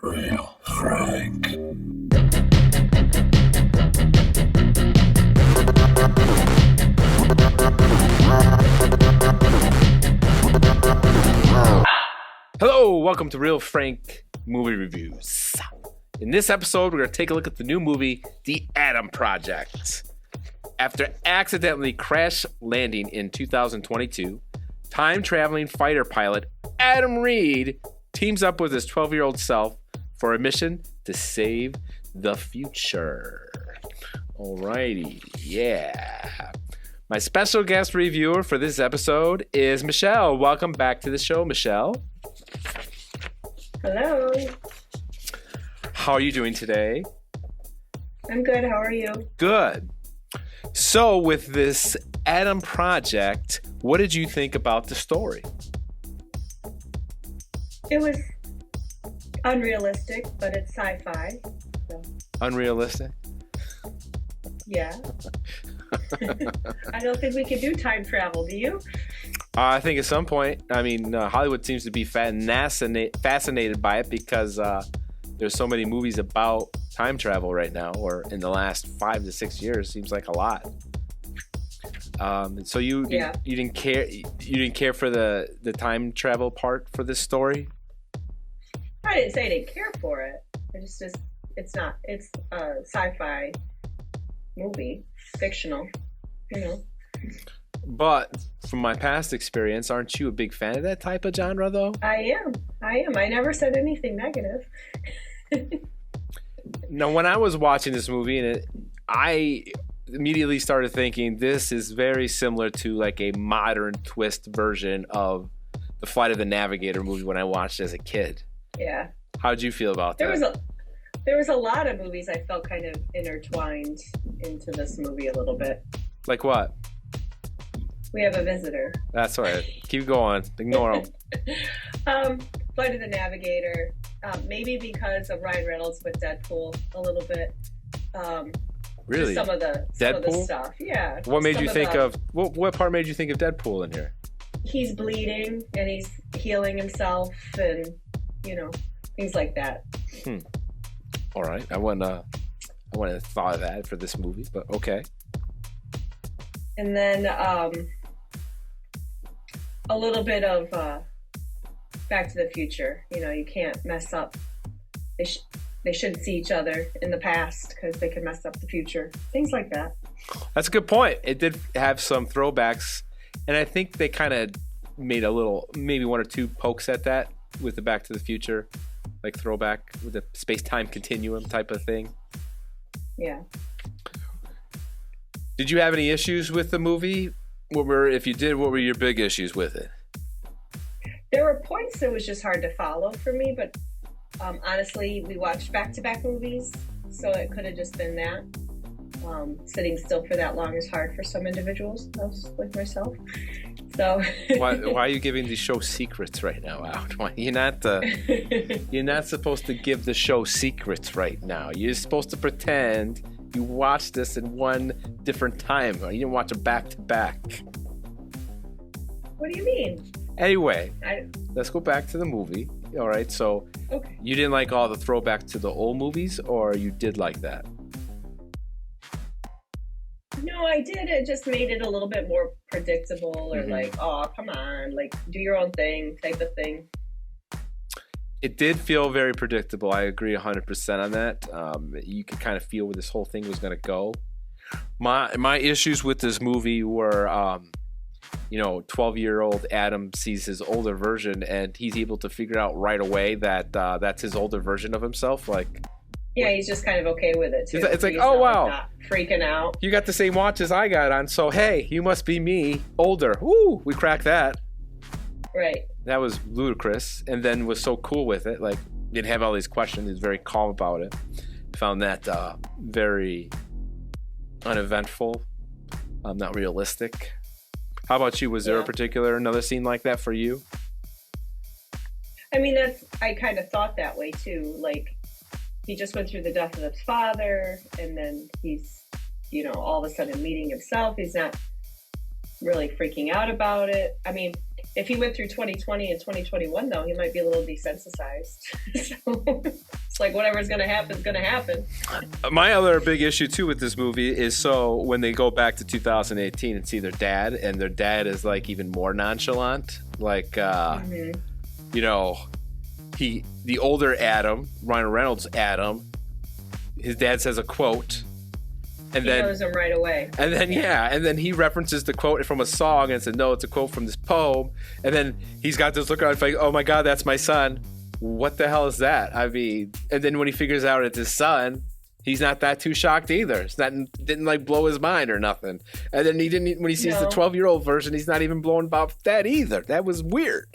Real Frank. Hello, welcome to Real Frank Movie Reviews. In this episode, we're going to take a look at the new movie, The Adam Project. After accidentally crash landing in 2022, time-traveling fighter pilot Adam Reed teams up with his 12-year-old self for a mission to save the future. Alrighty, yeah. My special guest reviewer for this episode is Michelle. Welcome back to the show, Michelle. Hello. How are you doing today? I'm good. How are you? Good. So with this Adam Project, what did you think about the story? It was unrealistic, but it's sci-fi. So, Unrealistic? yeah. I don't think we can do time travel, do you? I think at some point, Hollywood seems to be fascinated by it because there's so many movies about time travel right now, or in the last 5 to 6 years, seems like a lot. So you didn't care for the time travel part for this story? I didn't say I didn't care for it. It's a sci-fi movie, fictional, you know. But from my past experience, aren't you a big fan of that type of genre, though? I am. I never said anything negative. Now, when I was watching this movie, I immediately started thinking this is very similar to like a modern twist version of the Flight of the Navigator movie when I watched it as a kid. Yeah. How'd you feel about that? There was a lot of movies I felt kind of intertwined into this movie a little bit. Like what? We have a visitor. That's all right. Keep going. Ignore him. Flight of the Navigator. Maybe because of Ryan Reynolds with Deadpool a little bit. Really? Some of the stuff. Yeah. What made you think of what part made you think of Deadpool in here? He's bleeding and he's healing himself and things like that. All right. I wouldn't have thought of that for this movie, but okay. And then a little bit of Back to the Future. You can't mess up. They shouldn't see each other in the past because they can mess up the future. Things like that. That's a good point. It did have some throwbacks, and I think they kind of made a little, maybe one or two pokes at that with the Back to the Future, like throwback with the space-time continuum type of thing. Yeah. Did you have any issues with the movie? If you did, what were your big issues with it? There were points that was just hard to follow for me, but honestly, we watched back-to-back movies, so it could have just been that. Sitting still for that long is hard for some individuals, like myself. So why are you giving the show secrets right now out? You're not supposed to give the show secrets right now. You're supposed to pretend you watched this in one different time. You didn't watch it back to back. What do you mean? Anyway, let's go back to the movie. All right, so okay. You didn't like all the throwback to the old movies, or you did like that? No, I did. It just made it a little bit more predictable, or like, oh, come on, like do your own thing type of thing. It did feel very predictable. I agree 100% on that. You could kind of feel where this whole thing was going to go. My issues with this movie were, 12-year-old Adam sees his older version, and he's able to figure out right away that that's his older version of himself. Like, yeah, he's just kind of okay with it too. It's like, oh wow, not freaking out. You got the same watch as I got on, so hey, you must be me, older. Woo, we cracked that. Right. That was ludicrous, and then was so cool with it. Like, didn't have all these questions. He was very calm about it. Found that very uneventful, not realistic. How about you? Was there another scene like that for you? I mean, I kind of thought that way too. Like, he just went through the death of his father, and then he's, all of a sudden meeting himself. He's not really freaking out about it. I mean, if he went through 2020 and 2021, though, he might be a little desensitized. So. It's like whatever's gonna happen is gonna happen. My other big issue too with this movie is so when they go back to 2018 and see their dad, and their dad is like even more nonchalant. Like, you know, the older Adam, Ryan Reynolds Adam, his dad says a quote. And he then knows him right away. And then and then he references the quote from a song and said, "No, it's a quote from this poem." And then he's got this look on his face, "Oh my God, that's my son." What the hell is that? I mean, and then when he figures out it's his son, he's not that too shocked either. It's not didn't like blow his mind or nothing. And then he didn't when he sees the 12-year-old version, he's not even blown about that either. That was weird.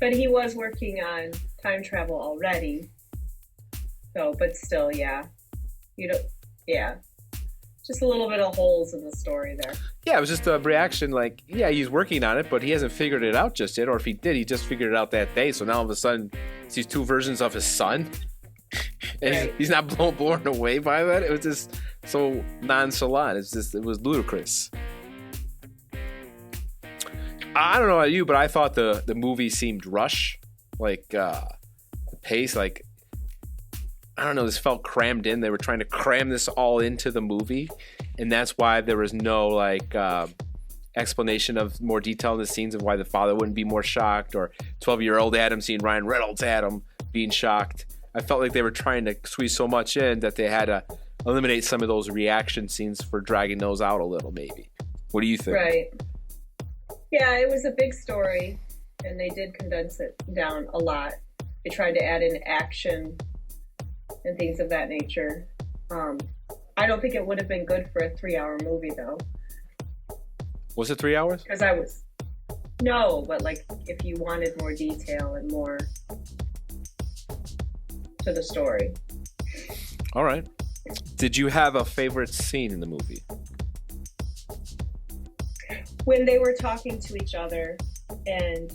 But he was working on time travel already. So, but still, yeah. Just a little bit of holes in the story there. Yeah, it was just a reaction like, yeah, he's working on it, but he hasn't figured it out just yet. Or if he did, he just figured it out that day. So now all of a sudden, sees two versions of his son. And he's not blown away by that. It was just so nonchalant. It was ludicrous. I don't know about you, but I thought the movie seemed rushed. Like, the pace, like, I don't know, this felt crammed in. They were trying to cram this all into the movie, and that's why there was no like explanation of more detail in the scenes of why the father wouldn't be more shocked, or 12-year-old Adam seeing Ryan Reynolds Adam being shocked. I felt like they were trying to squeeze so much in that they had to eliminate some of those reaction scenes for dragging those out a little, maybe. What do you think? Right. Yeah, it was a big story, and they did condense it down a lot. They tried to add in action and things of that nature. I don't think it would have been good for a 3-hour movie, though. Was it 3 hours? Because no, but like if you wanted more detail and more to the story. All right. Did you have a favorite scene in the movie? When they were talking to each other and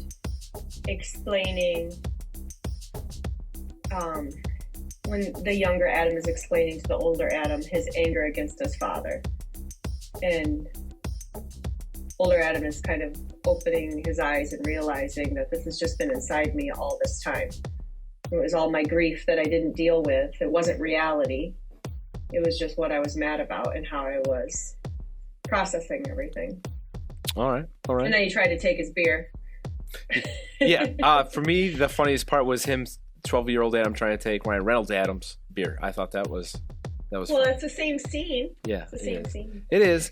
explaining, when the younger Adam is explaining to the older Adam his anger against his father. And older Adam is kind of opening his eyes and realizing that this has just been inside me all this time. It was all my grief that I didn't deal with. It wasn't reality. It was just what I was mad about and how I was processing everything. All right. And then he tried to take his beer. Yeah. For me, the funniest part was him, 12-year-old Adam, trying to take Ryan Reynolds Adam's beer. I thought that was well, funny. That's the same scene. Yeah. It's the same scene. It is.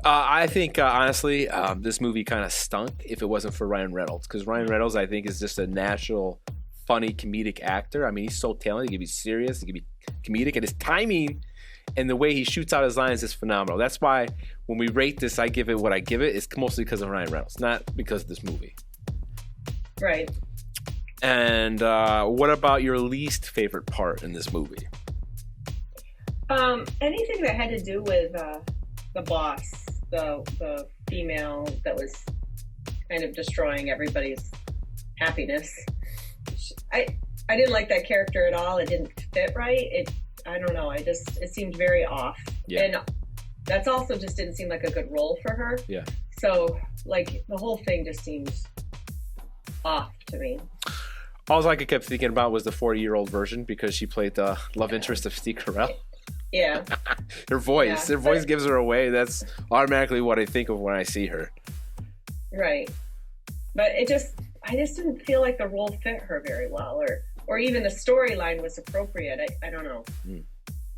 I think, honestly, this movie kind of stunk if it wasn't for Ryan Reynolds. Because Ryan Reynolds, I think, is just a natural, funny, comedic actor. I mean, he's so talented. He can be serious. He can be comedic. And his timing and the way he shoots out his lines is phenomenal. That's why when we rate this, I give it what I give it. It's mostly because of Ryan Reynolds, not because of this movie. Right. And what about your least favorite part in this movie? Anything that had to do with the boss, the female that was kind of destroying everybody's happiness. I didn't like that character at all. It didn't fit right. I don't know. It seemed very off. Yeah. And that's also just didn't seem like a good role for her. Yeah. So like the whole thing just seems off to me. All I kept thinking about was the 40-year-old version because she played the love interest of Steve Carell. Yeah. Her voice gives her away. That's automatically what I think of when I see her. Right. But I just didn't feel like the role fit her very well, or even the storyline was appropriate. I don't know.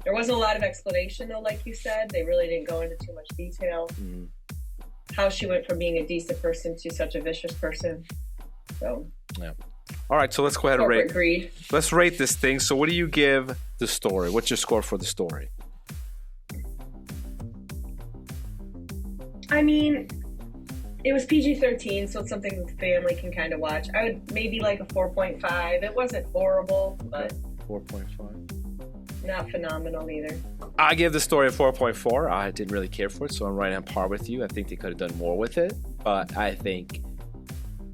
There wasn't a lot of explanation though, like you said. They really didn't go into too much detail. How she went from being a decent person to such a vicious person. So yeah. All right, so let's go ahead and rate. Greed. Let's rate this thing. So what do you give the story? What's your score for the story? I mean, it was PG-13, so it's something the family can kind of watch. I would maybe like a 4.5. It wasn't horrible, but 4.5. Not phenomenal either. I give the story a 4.4. I didn't really care for it, so I'm right on par with you. I think they could have done more with it, but I think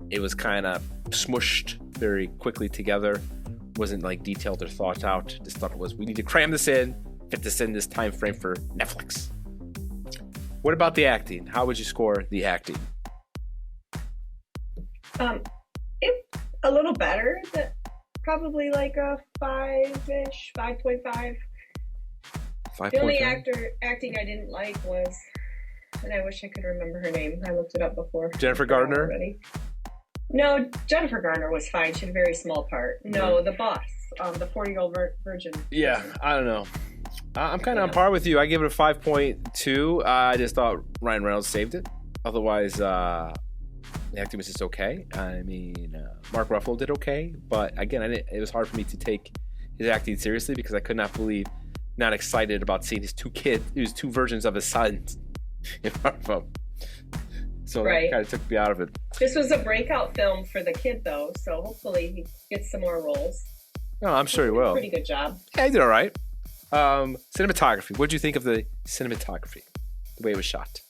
it was kind of smushed very quickly together. Wasn't like detailed or thought out. Just thought it was, we need to cram this in, fit this in this time frame for Netflix. What about the acting? How would you score the acting? It a little better Probably like a 5-ish, 5.5. 5.5. The only acting I didn't like was, and I wish I could remember her name. I looked it up before. Jennifer Gardner? Already. No, Jennifer Gardner was fine. She had a very small part. No, the boss, the 40-year-old virgin. Yeah, I don't know. I'm kind of on par with you. I give it a 5.2. I just thought Ryan Reynolds saved it. Otherwise, the acting was just okay. I mean, Mark Ruffalo did okay, but again, it was hard for me to take his acting seriously because I could not believe, not excited about seeing his two versions of his sons in front of him. So that kind of took me out of it. This was a breakout film for the kid, though, so hopefully he gets some more roles. Oh, I'm sure he will. Pretty good job. Yeah, he did all right. Cinematography. What did you think of the cinematography? The way it was shot?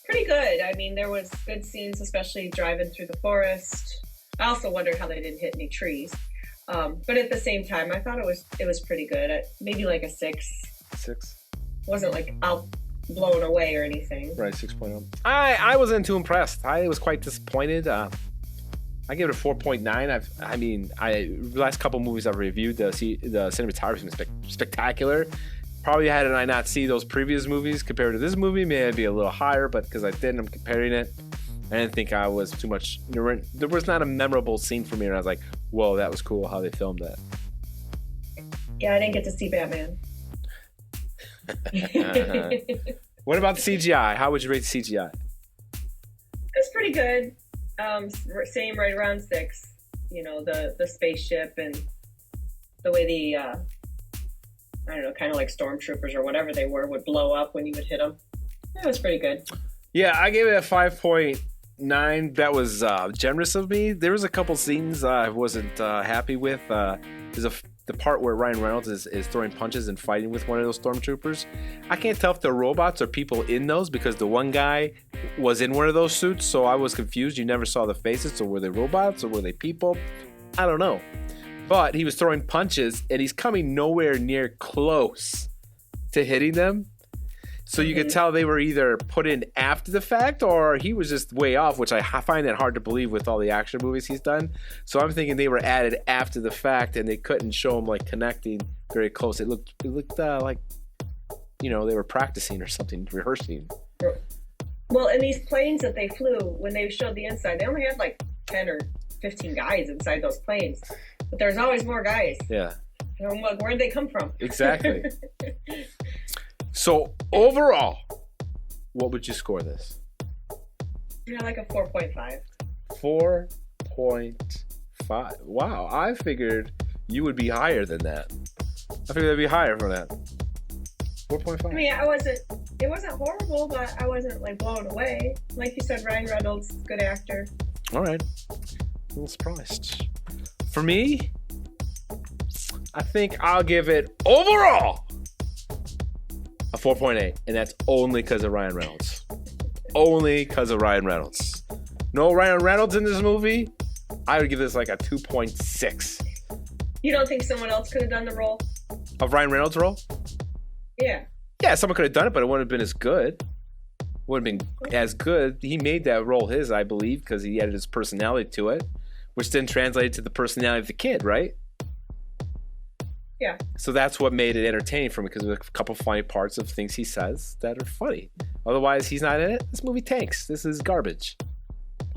Pretty good. I mean, there was good scenes, especially driving through the forest. I also wondered how they didn't hit any trees. But at the same time, I thought it was pretty good. Maybe like a 6. 6. Wasn't like out blown away or anything. Right, 6.0. I wasn't too impressed. I was quite disappointed. I gave it a 4.9. The last couple movies I've reviewed, the cinematography was spectacular. Probably had I not see those previous movies compared to this movie, maybe I'd be a little higher, but because I didn't, I'm comparing it. I didn't think I was too much. There was not a memorable scene for me, and I was like, whoa, that was cool how they filmed that. Yeah, I didn't get to see Batman. What about the CGI? How would you rate the CGI? It's pretty good. Same, right around 6. You know, the spaceship and the way the I don't know, kind of like stormtroopers or whatever they were would blow up when you would hit them. That was pretty good. Yeah, I gave it a 5.9. That was generous of me. There was a couple scenes I wasn't happy with. There's the part where Ryan Reynolds is throwing punches and fighting with one of those stormtroopers. I can't tell if they're robots or people in those because the one guy was in one of those suits, so I was confused. You never saw the faces, so were they robots or were they people? I don't know. But he was throwing punches and he's coming nowhere near close to hitting them. So you could tell they were either put in after the fact or he was just way off, which I find that hard to believe with all the action movies he's done. So I'm thinking they were added after the fact and they couldn't show him like connecting very close. It looked like, you know, they were practicing or something, rehearsing. Well, in these planes that they flew, when they showed the inside, they only had like 10 or 15 guys inside those planes. But there's always more guys. Yeah. And where'd they come from? Exactly. So overall, what would you score this? Yeah, like a 4.5. 4.5. Wow, I figured you would be higher than that. I figured it'd be higher for that. 4.5. I mean, it wasn't horrible, but I wasn't like blown away. Like you said, Ryan Reynolds, good actor. All right. A little surprised. For me, I think I'll give it overall a 4.8, and that's only because of Ryan Reynolds. Only because of Ryan Reynolds. No Ryan Reynolds in this movie, I would give this like a 2.6. You don't think someone else could have done the role? Of Ryan Reynolds' role? Yeah. Yeah, someone could have done it, but it wouldn't have been as good. Wouldn't have been as good. He made that role his, I believe, because he added his personality to it, which then translated to the personality of the kid, right? Yeah. So that's what made it entertaining for me, because there's a couple funny parts of things he says that are funny. Otherwise, he's not in it. This movie tanks. This is garbage.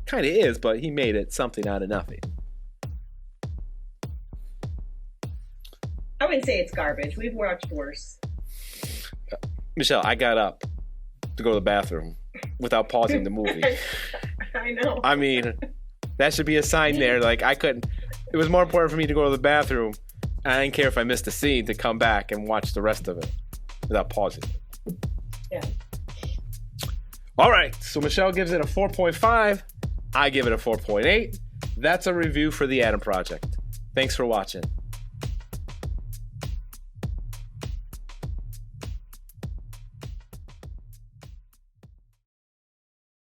Kind of is, but he made it something out of nothing. I wouldn't say it's garbage. We've watched worse. Michelle, I got up to go to the bathroom without pausing the movie. I know. I mean, that should be a sign there. Like, I couldn't. It was more important for me to go to the bathroom. I didn't care if I missed a scene to come back and watch the rest of it without pausing. Yeah. All right. So Michelle gives it a 4.5. I give it a 4.8. That's a review for The Adam Project. Thanks for watching.